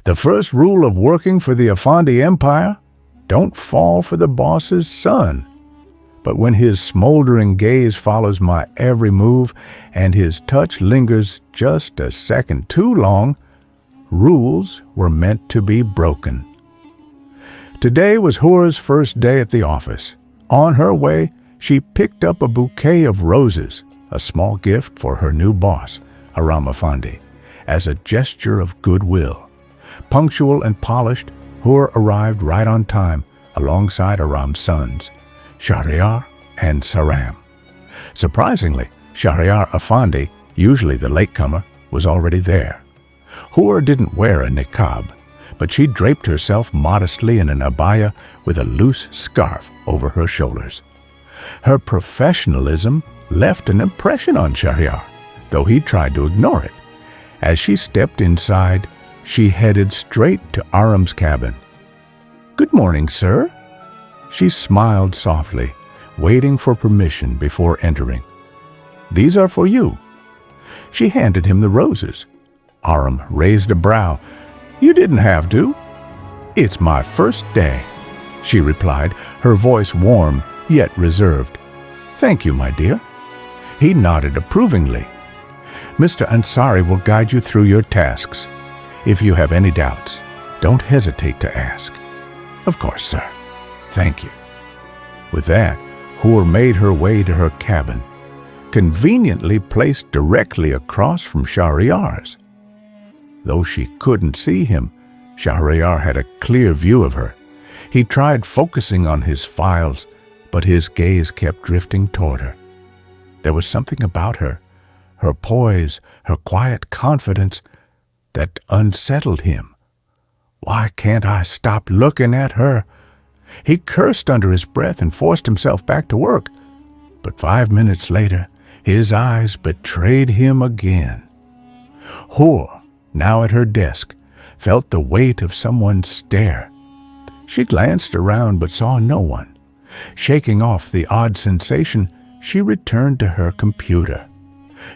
The first rule of working for the Afandi Empire: don't fall for the boss's son. But when his smoldering gaze follows my every move and his touch lingers just a second too long, rules were meant to be broken. Today was Hoor's first day at the office. On her way, she picked up a bouquet of roses, a small gift for her new boss, Aram Afandi, as a gesture of goodwill. Punctual and polished, Hoor arrived right on time alongside Aram's sons, Shahryar and Saram. Surprisingly, Shahryar Afandi, usually the latecomer, was already there. Hoor didn't wear a niqab, but she draped herself modestly in an abaya with a loose scarf over her shoulders. Her professionalism left an impression on Shahryar, though he tried to ignore it. As she stepped inside, she headed straight to Aram's cabin. "Good morning, sir." She smiled softly, waiting for permission before entering. "These are for you." She handed him the roses. Aram raised a brow. "You didn't have to." "It's my first day," she replied, her voice warm yet reserved. "Thank you, my dear." He nodded approvingly. "Mr. Ansari will guide you through your tasks. If you have any doubts, don't hesitate to ask." "Of course, sir. Thank you." With that, Hoor made her way to her cabin, conveniently placed directly across from Shahryar's. Though she couldn't see him, Shahryar had a clear view of her. He tried focusing on his files, but his gaze kept drifting toward her. There was something about her poise, her quiet confidence, that unsettled him. "Why can't I stop looking at her?" He cursed under his breath and forced himself back to work. But 5 minutes later, his eyes betrayed him again. Hoor, now at her desk, felt the weight of someone's stare. She glanced around but saw no one. Shaking off the odd sensation, she returned to her computer.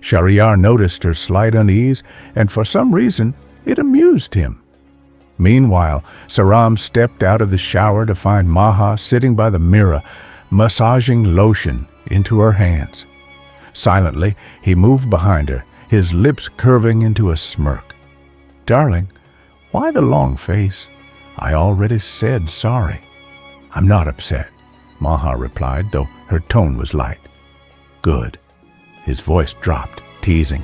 Shahryar noticed her slight unease, and for some reason, it amused him. Meanwhile, Saram stepped out of the shower to find Maha sitting by the mirror, massaging lotion into her hands. Silently, he moved behind her, his lips curving into a smirk. "Darling, why the long face? I already said sorry." "I'm not upset," Maha replied, though her tone was light. "Good." His voice dropped, teasing.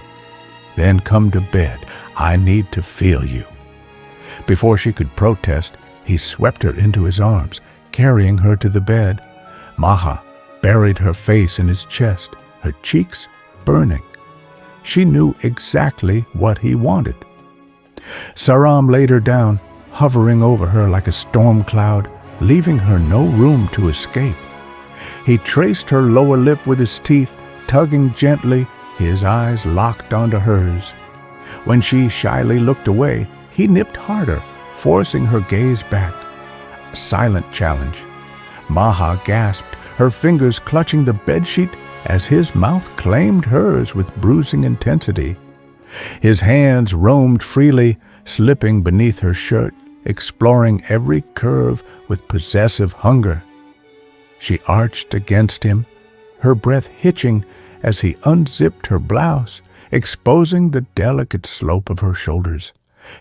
"Then come to bed. I need to feel you." Before she could protest, he swept her into his arms, carrying her to the bed. Maha buried her face in his chest, her cheeks burning. She knew exactly what he wanted. Saram laid her down, hovering over her like a storm cloud, leaving her no room to escape. He traced her lower lip with his teeth, tugging gently, his eyes locked onto hers. When she shyly looked away, he nipped harder, forcing her gaze back. A silent challenge. Maha gasped, her fingers clutching the bedsheet as his mouth claimed hers with bruising intensity. His hands roamed freely, slipping beneath her shirt, exploring every curve with possessive hunger. She arched against him, her breath hitching as he unzipped her blouse, exposing the delicate slope of her shoulders.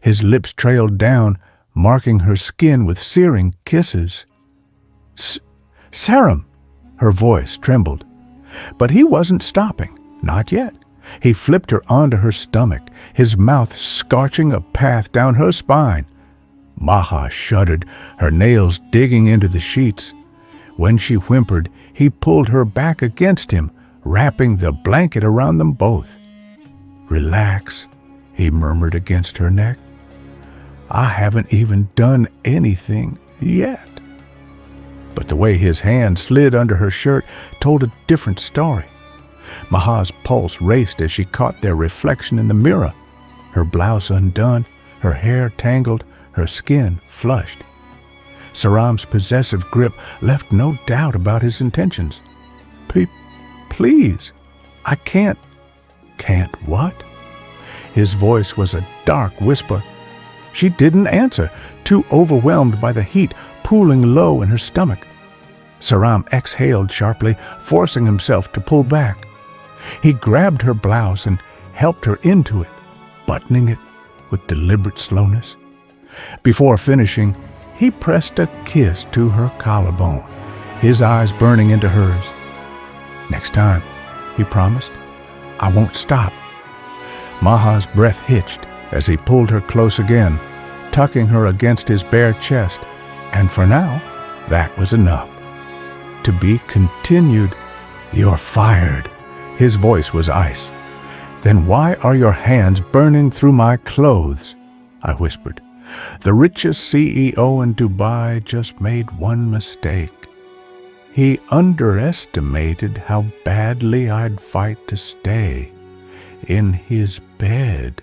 His lips trailed down, marking her skin with searing kisses. "Saram!" Her voice trembled. But he wasn't stopping, not yet. He flipped her onto her stomach, his mouth scorching a path down her spine. Maha shuddered, her nails digging into the sheets. When she whimpered, he pulled her back against him, wrapping the blanket around them both. "Relax," he murmured against her neck. "I haven't even done anything yet." But the way his hand slid under her shirt told a different story. Maha's pulse raced as she caught their reflection in the mirror, her blouse undone, her hair tangled, her skin flushed. Saram's possessive grip left no doubt about his intentions. Please, I can't." "Can't what?" His voice was a dark whisper. She didn't answer, too overwhelmed by the heat pooling low in her stomach. Saram exhaled sharply, forcing himself to pull back. He grabbed her blouse and helped her into it, buttoning it with deliberate slowness. Before finishing, he pressed a kiss to her collarbone, his eyes burning into hers. "Next time," he promised, "I won't stop." Maha's breath hitched as he pulled her close again, tucking her against his bare chest, and for now, that was enough. "To be continued." "You're fired." His voice was ice. "Then why are your hands burning through my clothes?" I whispered. The richest CEO in Dubai just made one mistake. He underestimated how badly I'd fight to stay in his bed.